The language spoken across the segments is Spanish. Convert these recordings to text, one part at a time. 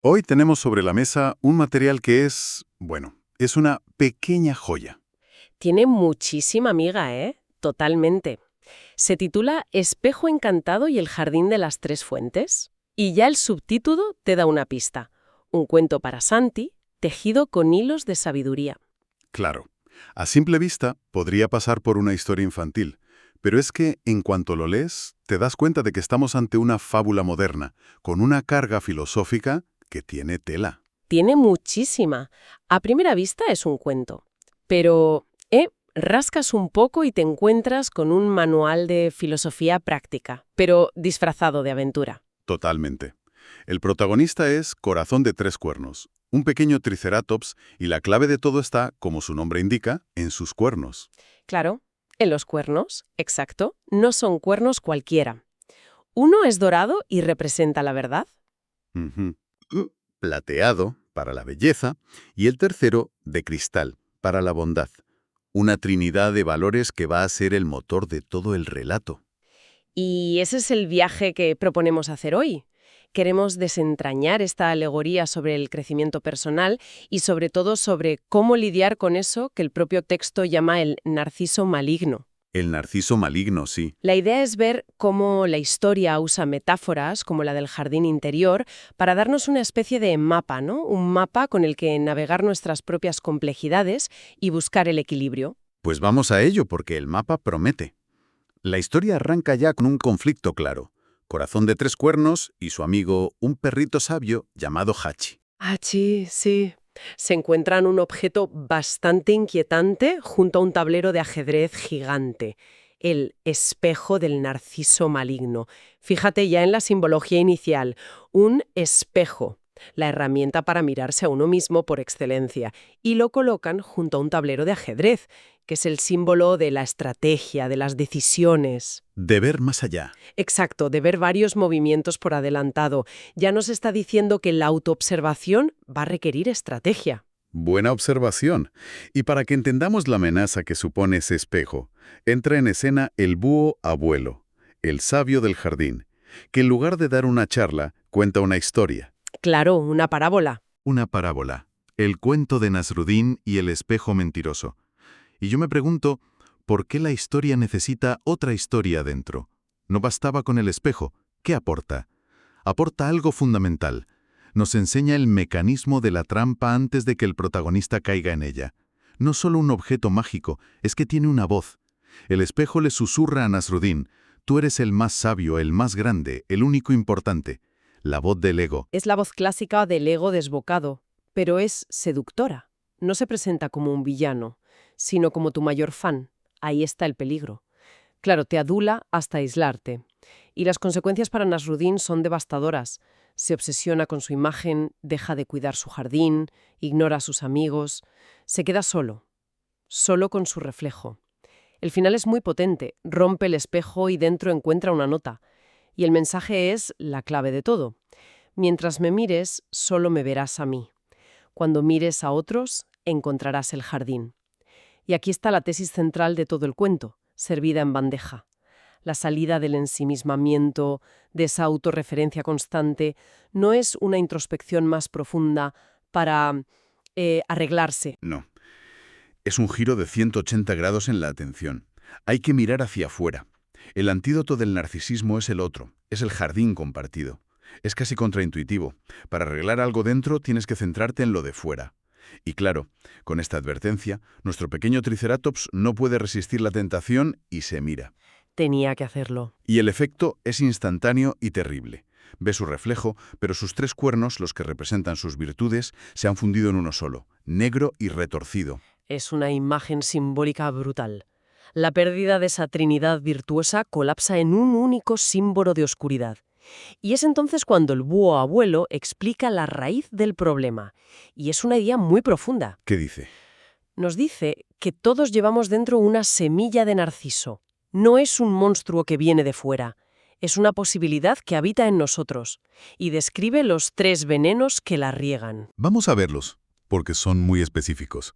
Hoy tenemos sobre la mesa un material que es una pequeña joya. Tiene muchísima miga, ¿eh? Totalmente. Se titula Espejo encantado y el jardín de las tres fuentes. Y ya el subtítulo te da una pista. Un cuento para Santi, tejido con hilos de sabiduría. Claro, a simple vista podría pasar por una historia infantil, pero es que en cuanto lo lees, te das cuenta de que estamos ante una fábula moderna, con una carga filosófica que tiene tela. Tiene muchísima. A primera vista es un cuento. Pero, rascas un poco y te encuentras con un manual de filosofía práctica, pero disfrazado de aventura. Totalmente. El protagonista es Corazón de tres cuernos, un pequeño triceratops, y la clave de todo está, como su nombre indica, en sus cuernos. Claro, en los cuernos, exacto, no son cuernos cualquiera. Uno es dorado y representa la verdad. Ujú. Plateado, para la belleza, y el tercero, de cristal, para la bondad. Una trinidad de valores que va a ser el motor de todo el relato. Y ese es el viaje que proponemos hacer hoy. Queremos desentrañar esta alegoría sobre el crecimiento personal y sobre todo sobre cómo lidiar con eso que el propio texto llama el narciso maligno. El narciso maligno, sí. La idea es ver cómo la historia usa metáforas, como la del jardín interior, para darnos una especie de mapa, ¿no? Un mapa con el que navegar nuestras propias complejidades y buscar el equilibrio. Pues vamos a ello, porque el mapa promete. La historia arranca ya con un conflicto claro. Corazón de tres cuernos y su amigo, un perrito sabio llamado Hachi. Ah, sí, sí. Se encuentran un objeto bastante inquietante junto a un tablero de ajedrez gigante, el espejo del narciso maligno. Fíjate ya en la simbología inicial, un espejo, la herramienta para mirarse a uno mismo por excelencia, y lo colocan junto a un tablero de ajedrez, que es el símbolo de la estrategia, de las decisiones. De ver más allá. Exacto, de ver varios movimientos por adelantado. Ya nos está diciendo que la autoobservación va a requerir estrategia. Buena observación. Y para que entendamos la amenaza que supone ese espejo, entra en escena el búho abuelo, el sabio del jardín, que en lugar de dar una charla, cuenta una historia. Claro, una parábola. Una parábola. El cuento de Nasrudín y el espejo mentiroso. Y yo me pregunto, ¿por qué la historia necesita otra historia dentro? No bastaba con el espejo. ¿Qué aporta? Aporta algo fundamental. Nos enseña el mecanismo de la trampa antes de que el protagonista caiga en ella. No solo un objeto mágico, es que tiene una voz. El espejo le susurra a Nasrudín: tú eres el más sabio, el más grande, el único importante. La voz del ego. Es la voz clásica del ego desbocado, pero es seductora. No se presenta como un villano, sino como tu mayor fan. Ahí está el peligro. Claro, te adula hasta aislarte. Y las consecuencias para Nasrudin son devastadoras. Se obsesiona con su imagen, deja de cuidar su jardín, ignora a sus amigos, se queda solo, solo con su reflejo. El final es muy potente, rompe el espejo y dentro encuentra una nota. Y el mensaje es la clave de todo. Mientras me mires, solo me verás a mí. Cuando mires a otros, encontrarás el jardín. Y aquí está la tesis central de todo el cuento, servida en bandeja. La salida del ensimismamiento, de esa autorreferencia constante, no es una introspección más profunda para arreglarse. No. Es un giro de 180 grados en la atención. Hay que mirar hacia afuera. El antídoto del narcisismo es el otro, es el jardín compartido. Es casi contraintuitivo. Para arreglar algo dentro tienes que centrarte en lo de fuera. Y claro, con esta advertencia, nuestro pequeño triceratops no puede resistir la tentación y se mira. Tenía que hacerlo. Y el efecto es instantáneo y terrible. Ve su reflejo, pero sus tres cuernos, los que representan sus virtudes, se han fundido en uno solo, negro y retorcido. Es una imagen simbólica brutal. La pérdida de esa trinidad virtuosa colapsa en un único símbolo de oscuridad. Y es entonces cuando el búho abuelo explica la raíz del problema. Y es una idea muy profunda. ¿Qué dice? Nos dice que todos llevamos dentro una semilla de narciso. No es un monstruo que viene de fuera. Es una posibilidad que habita en nosotros. Y describe los tres venenos que la riegan. Vamos a verlos, porque son muy específicos.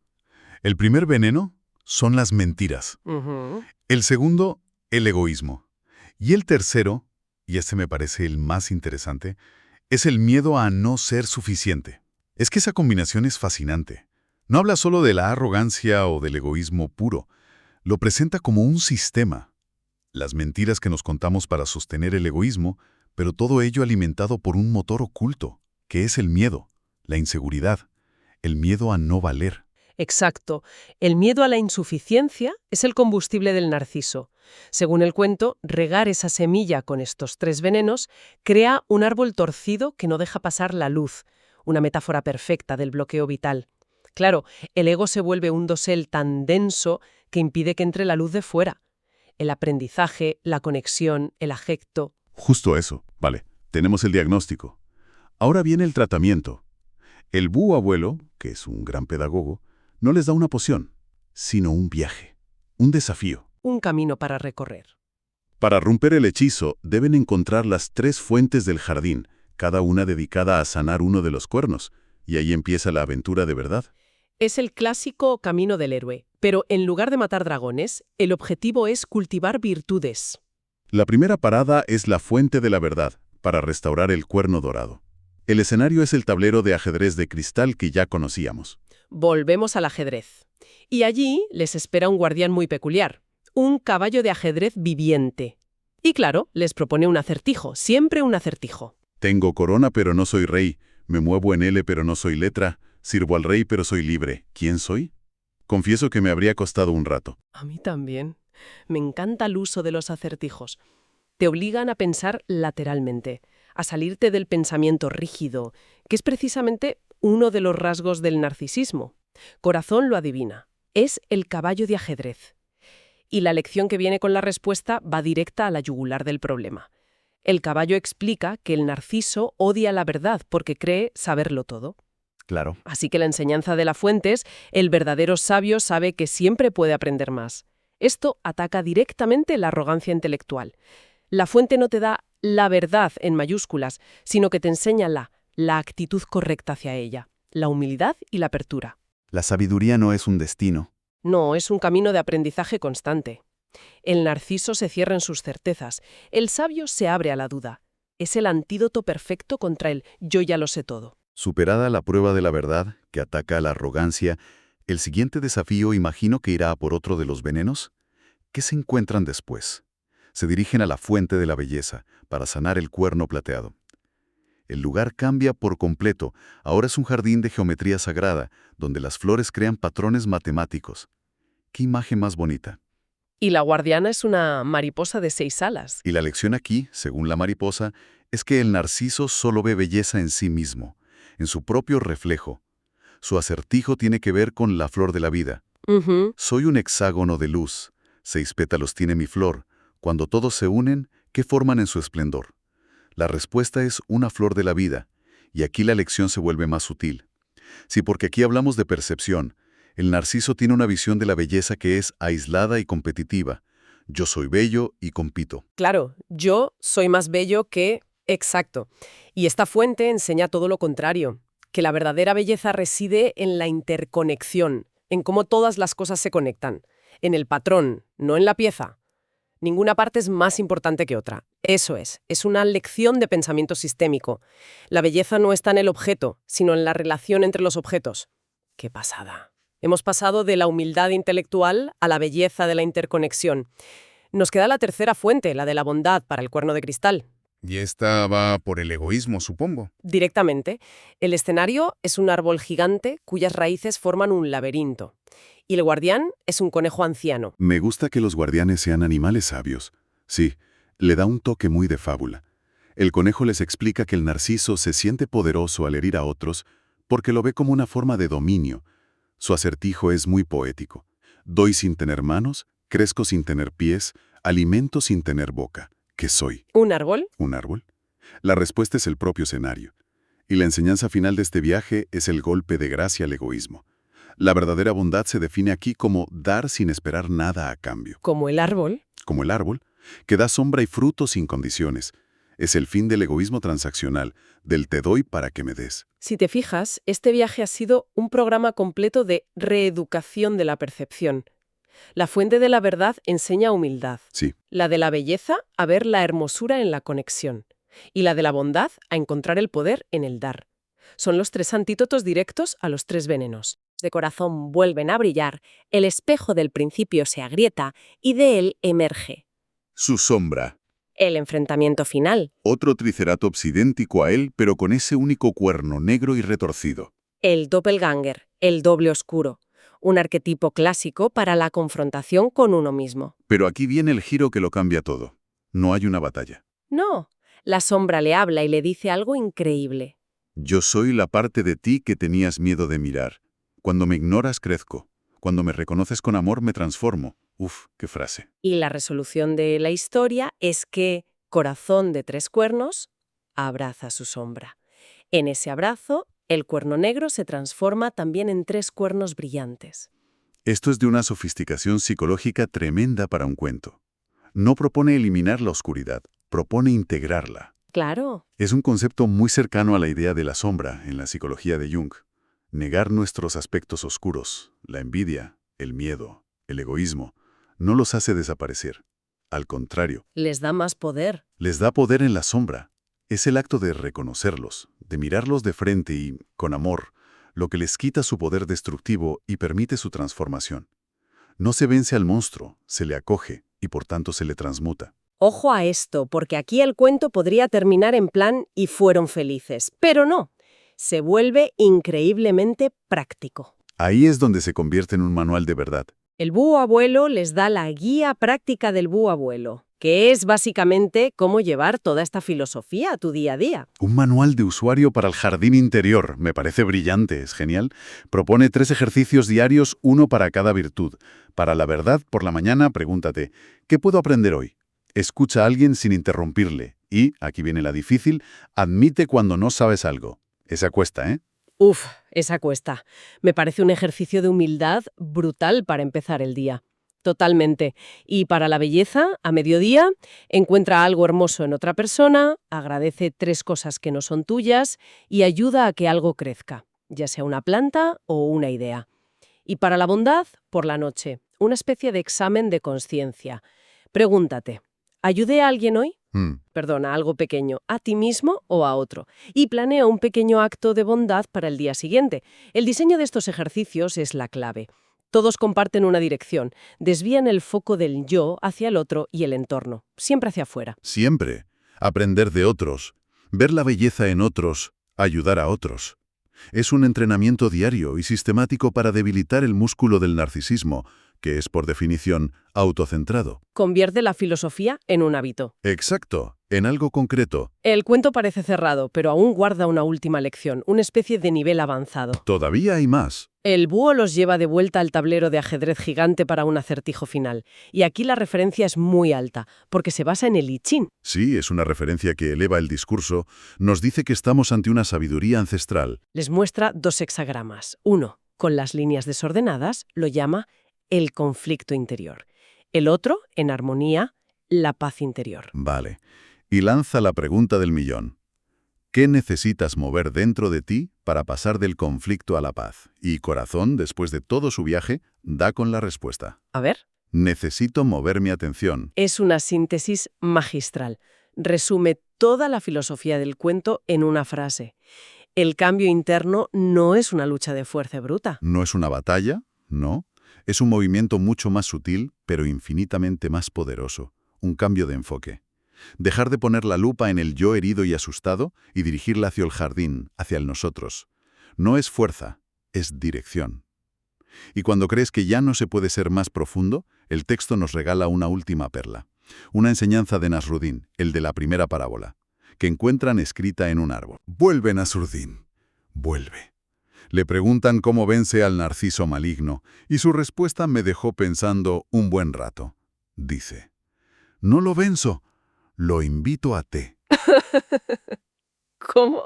El primer veneno son las mentiras. Ujú. El segundo, el egoísmo. Y el tercero, y este me parece el más interesante, Es el miedo a no ser suficiente. Es que esa combinación es fascinante. No habla solo de la arrogancia o del egoísmo puro. Lo presenta como un sistema. Las mentiras que nos contamos para sostener el egoísmo, pero todo ello alimentado por un motor oculto, que es el miedo, la inseguridad, el miedo a no valer. Exacto. El miedo a la insuficiencia es el combustible del narciso. Según el cuento, regar esa semilla con estos 3 venenos crea un árbol torcido que no deja pasar la luz, una metáfora perfecta del bloqueo vital. Claro, el ego se vuelve un dosel tan denso que impide que entre la luz de fuera. El aprendizaje, la conexión, el afecto. Justo eso. Vale, tenemos el diagnóstico. Ahora viene el tratamiento. El búho abuelo, que es un gran pedagogo, no les da una poción, sino un viaje, un desafío. Un camino para recorrer. Para romper el hechizo, deben encontrar las 3 fuentes del jardín, cada una dedicada a sanar uno de los cuernos, y ahí empieza la aventura de verdad. Es el clásico camino del héroe, pero en lugar de matar dragones, el objetivo es cultivar virtudes. La primera parada es la fuente de la verdad, para restaurar el cuerno dorado. El escenario es el tablero de ajedrez de cristal que ya conocíamos. Volvemos al ajedrez. Y allí les espera un guardián muy peculiar, un caballo de ajedrez viviente. Y claro, les propone un acertijo, siempre un acertijo. Tengo corona pero no soy rey, me muevo en L pero no soy letra, sirvo al rey pero soy libre. ¿Quién soy? Confieso que me habría costado un rato. A mí también. Me encanta el uso de los acertijos. Te obligan a pensar lateralmente, a salirte del pensamiento rígido, que es precisamente uno de los rasgos del narcisismo. Corazón lo adivina. Es el caballo de ajedrez. Y la lección que viene con la respuesta va directa a la yugular del problema. El caballo explica que el narciso odia la verdad porque cree saberlo todo. Claro. Así que la enseñanza de la fuente es: el verdadero sabio sabe que siempre puede aprender más. Esto ataca directamente la arrogancia intelectual. La fuente no te da la verdad en mayúsculas, sino que te enseña la actitud correcta hacia ella, la humildad y la apertura. La sabiduría no es un destino. No, es un camino de aprendizaje constante. El narciso se cierra en sus certezas, el sabio se abre a la duda. Es el antídoto perfecto contra el yo ya lo sé todo. Superada la prueba de la verdad, que ataca a la arrogancia, el siguiente desafío imagino que irá a por otro de los venenos. ¿Qué se encuentran después? Se dirigen a la fuente de la belleza, para sanar el cuerno plateado. El lugar cambia por completo, ahora es un jardín de geometría sagrada, donde las flores crean patrones matemáticos. ¡Qué imagen más bonita! Y la guardiana es una mariposa de 6 alas. Y la lección aquí, según la mariposa, es que el narciso solo ve belleza en sí mismo, en su propio reflejo. Su acertijo tiene que ver con la flor de la vida. Soy un hexágono de luz, 6 pétalos tiene mi flor. Cuando todos se unen, ¿qué forman en su esplendor? La respuesta es una flor de la vida, y aquí la lección se vuelve más sutil. Sí, porque aquí hablamos de percepción. El narciso tiene una visión de la belleza que es aislada y competitiva. Yo soy bello y compito. Claro, yo soy más bello que... Exacto. Y esta fuente enseña todo lo contrario, que la verdadera belleza reside en la interconexión, en cómo todas las cosas se conectan, en el patrón, no en la pieza. Ninguna parte es más importante que otra. Eso es una lección de pensamiento sistémico. La belleza no está en el objeto, sino en la relación entre los objetos. ¡Qué pasada! Hemos pasado de la humildad intelectual a la belleza de la interconexión. Nos queda la tercera fuente, la de la bondad para el cuerno de cristal. Y esta va por el egoísmo, supongo. Directamente, el escenario es un árbol gigante cuyas raíces forman un laberinto. Y el guardián es un conejo anciano. Me gusta que los guardianes sean animales sabios. Sí, le da un toque muy de fábula. El conejo les explica que el narciso se siente poderoso al herir a otros porque lo ve como una forma de dominio. Su acertijo es muy poético. Doy sin tener manos, crezco sin tener pies, alimento sin tener boca. ¿Qué soy? ¿Un árbol? ¿Un árbol? La respuesta es el propio escenario. Y la enseñanza final de este viaje es el golpe de gracia al egoísmo. La verdadera bondad se define aquí como dar sin esperar nada a cambio. ¿Como el árbol? Como el árbol, que da sombra y fruto sin condiciones. Es el fin del egoísmo transaccional, del te doy para que me des. Si te fijas, este viaje ha sido un programa completo de reeducación de la percepción. La fuente de la verdad enseña humildad. Sí. La de la belleza, a ver la hermosura en la conexión. Y la de la bondad, a encontrar el poder en el dar. Son los 3 antídotos directos a los 3 venenos. De corazón vuelven a brillar, el espejo del principio se agrieta y de él emerge Su sombra. el enfrentamiento final, Otro triceratops idéntico a él, pero con ese único cuerno negro y retorcido. el doppelganger, el doble oscuro, un arquetipo clásico para la confrontación con uno mismo. Pero aquí viene el giro que lo cambia todo. No hay una batalla. No, la sombra le habla y le dice algo increíble. Yo soy la parte de ti que tenías miedo de mirar. Cuando me ignoras, crezco. Cuando me reconoces con amor, me transformo. Uf, qué frase. Y la resolución de la historia es que Corazón de 3 cuernos abraza su sombra. En ese abrazo, el cuerno negro se transforma también en 3 cuernos brillantes. Esto es de una sofisticación psicológica tremenda para un cuento. No propone eliminar la oscuridad, propone integrarla. Claro, Es un concepto muy cercano a la idea de la sombra en la psicología de Jung. Negar nuestros aspectos oscuros, la envidia, el miedo, el egoísmo, no los hace desaparecer. Al contrario, les da más poder. les da poder en la sombra. Es el acto de reconocerlos, de mirarlos de frente y, con amor, lo que les quita su poder destructivo y permite su transformación. No se vence al monstruo, se le acoge y por tanto se le transmuta. Ojo a esto, porque aquí el cuento podría terminar en plan y fueron felices, pero no. Se vuelve increíblemente práctico. Ahí es donde se convierte en un manual de verdad. El búho abuelo les da la guía práctica del búho abuelo, que es básicamente cómo llevar toda esta filosofía a tu día a día. Un manual de usuario para el jardín interior. Me parece brillante, es genial. Propone 3 ejercicios diarios, uno para cada virtud. Para la verdad, por la mañana, pregúntate, ¿qué puedo aprender hoy? Escucha a alguien sin interrumpirle. Y, aquí viene la difícil, admite cuando no sabes algo. Esa cuesta, ¿eh? Uf, esa cuesta. Me parece un ejercicio de humildad brutal para empezar el día. Totalmente. Y para la belleza, a mediodía, encuentra algo hermoso en otra persona, agradece 3 cosas que no son tuyas y ayuda a que algo crezca, ya sea una planta o una idea. Y para la bondad, por la noche, una especie de examen de conciencia. Pregúntate, ¿ayudé a alguien hoy? Perdona, algo pequeño, a ti mismo o a otro. Y planea un pequeño acto de bondad para el día siguiente. El diseño de estos ejercicios es la clave. Todos comparten una dirección, desvían el foco del yo hacia el otro y el entorno, siempre hacia afuera. Siempre. Aprender de otros. Ver la belleza en otros. Ayudar a otros. Es un entrenamiento diario y sistemático para debilitar el músculo del narcisismo, que es, por definición, autocentrado. Convierte la filosofía en un hábito. Exacto, en algo concreto. El cuento parece cerrado, pero aún guarda una última lección, una especie de nivel avanzado. Todavía hay más. El búho los lleva de vuelta al tablero de ajedrez gigante para un acertijo final. Y aquí la referencia es muy alta, porque se basa en el I Ching. Sí, es una referencia que eleva el discurso, nos dice que estamos ante una sabiduría ancestral. Les muestra 2 hexagramas. Uno, con las líneas desordenadas, lo llama el conflicto interior. El otro, en armonía, la paz interior. Vale. Y lanza la pregunta del millón. ¿Qué necesitas mover dentro de ti para pasar del conflicto a la paz? Y Corazón, después de todo su viaje, da con la respuesta. A ver. Necesito mover mi atención. Es una síntesis magistral. Resume toda la filosofía del cuento en una frase. El cambio interno no es una lucha de fuerza bruta. No es una batalla, no. Es un movimiento mucho más sutil, pero infinitamente más poderoso. Un cambio de enfoque. Dejar de poner la lupa en el yo herido y asustado y dirigirla hacia el jardín, hacia el nosotros. No es fuerza, es dirección. Y cuando crees que ya no se puede ser más profundo, el texto nos regala una última perla. Una enseñanza de Nasrudin, el de la primera parábola, que encuentran escrita en un árbol. Vuelve, Nasrudin, vuelve. Le preguntan cómo vence al narciso maligno, y su respuesta me dejó pensando un buen rato. Dice, no lo venzo, lo invito a té. ¿Cómo?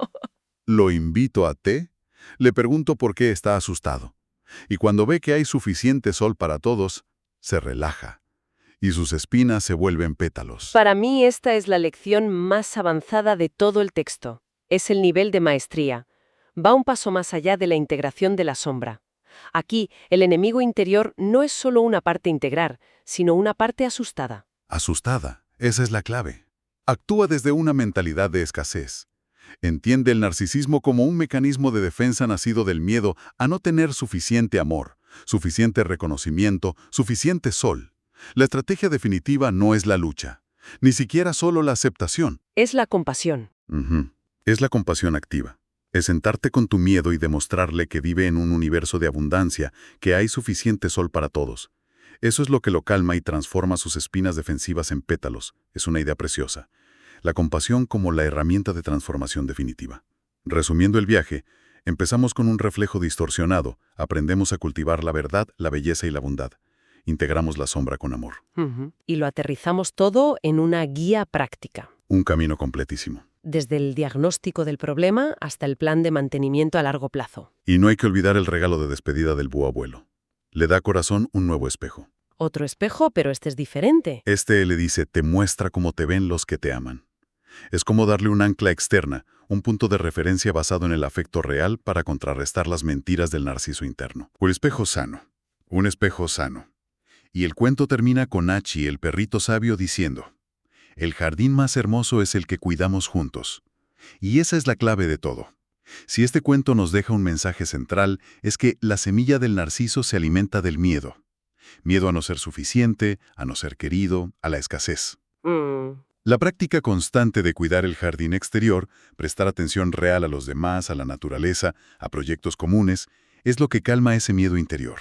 ¿Lo invito a té? Le pregunto por qué está asustado. Y cuando ve que hay suficiente sol para todos, se relaja. Y sus espinas se vuelven pétalos. Para mí esta es la lección más avanzada de todo el texto. Es el nivel de maestría. Va un paso más allá de la integración de la sombra. Aquí, el enemigo interior no es solo una parte a integrar, sino una parte asustada. Asustada, esa es la clave. Actúa desde una mentalidad de escasez. Entiende el narcisismo como un mecanismo de defensa nacido del miedo a no tener suficiente amor, suficiente reconocimiento, suficiente sol. La estrategia definitiva no es la lucha, ni siquiera solo la aceptación. Es la compasión. Es la compasión activa. Es sentarte con tu miedo y demostrarle que vive en un universo de abundancia, que hay suficiente sol para todos. Eso es lo que lo calma y transforma sus espinas defensivas en pétalos. Es una idea preciosa. La compasión como la herramienta de transformación definitiva. Resumiendo el viaje, empezamos con un reflejo distorsionado, aprendemos a cultivar la verdad, la belleza y la bondad. Integramos la sombra con amor. Y lo aterrizamos todo en una guía práctica. Un camino completísimo. Desde el diagnóstico del problema hasta el plan de mantenimiento a largo plazo. Y no hay que olvidar el regalo de despedida del búho abuelo. Le da a Corazón un nuevo espejo. Otro espejo, pero este es diferente. Este le dice, te muestra cómo te ven los que te aman. Es como darle un ancla externa, un punto de referencia basado en el afecto real para contrarrestar las mentiras del narciso interno. Un espejo sano. Un espejo sano. Y el cuento termina con Hachi, el perrito sabio, diciendo, el jardín más hermoso es el que cuidamos juntos. Y esa es la clave de todo. Si este cuento nos deja un mensaje central, es que la semilla del narciso se alimenta del miedo. Miedo a no ser suficiente, a no ser querido, a la escasez. La práctica constante de cuidar el jardín exterior, prestar atención real a los demás, a la naturaleza, a proyectos comunes, es lo que calma ese miedo interior.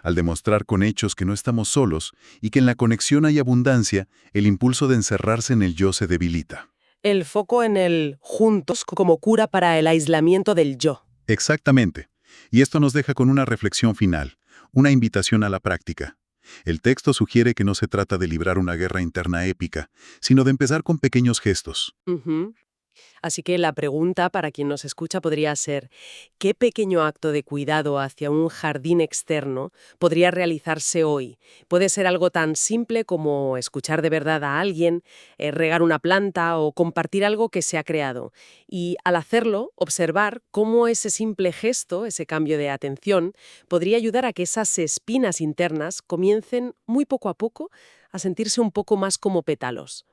Al demostrar con hechos que no estamos solos y que en la conexión hay abundancia, el impulso de encerrarse en el yo se debilita. El foco en el juntos como cura para el aislamiento del yo. Exactamente. Y esto nos deja con una reflexión final, una invitación a la práctica. El texto sugiere que no se trata de librar una guerra interna épica, sino de empezar con pequeños gestos. Así que la pregunta para quien nos escucha podría ser, ¿qué pequeño acto de cuidado hacia un jardín externo podría realizarse hoy? Puede ser algo tan simple como escuchar de verdad a alguien, regar una planta o compartir algo que se ha creado. Y al hacerlo, observar cómo ese simple gesto, ese cambio de atención, podría ayudar a que esas espinas internas comiencen muy poco a poco a sentirse un poco más como pétalos.